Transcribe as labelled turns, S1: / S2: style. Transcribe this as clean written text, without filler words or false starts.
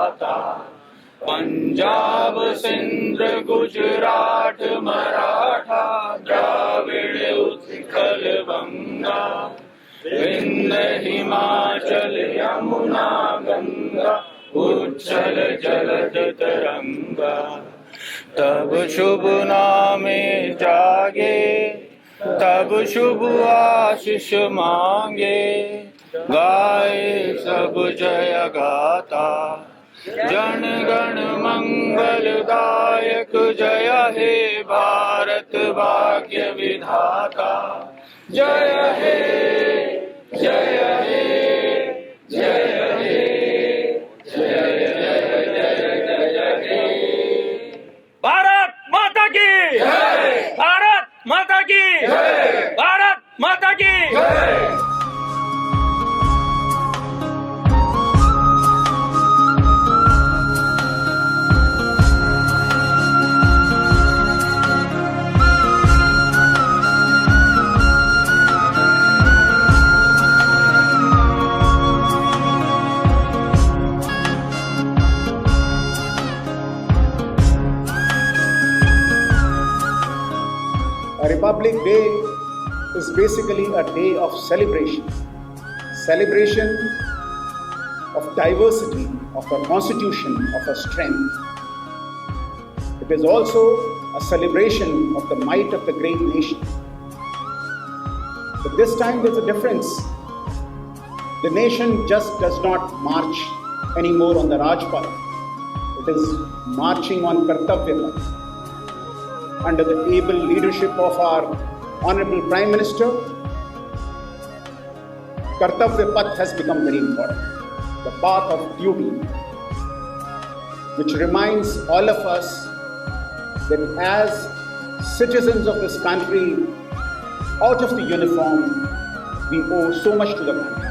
S1: गाता। पंजाब सिंध गुजरात मराठा द्राविड़ उत्कल बंगा, विंध्य हिमाचल यमुना गंगा, उच्छल जलद तरंगा। तब शुभ नामे जागे, तब शुभ आशीष मांगे, गाए सब जय गाता। जन गण मंगलदायक जय हे भारत भाग्य विधाता। जय हे जय हे जय हे जय जय जय जय हे। भारत माता की जय, भारत माता की जय, भारत माता की जय।
S2: A Republic Day is basically a day of celebration. Celebration of diversity, of our constitution, of our strength. It is also a celebration of the might of the great nation. But this time there's a difference. The nation just does not march anymore on the Rajpath. It is marching on Kartavya Path. Under the able leadership of our Honorable Prime Minister, Kartavya Path has become very important. The path of duty, which reminds all of us that as citizens of this country, out of the uniform, we owe so much to the country.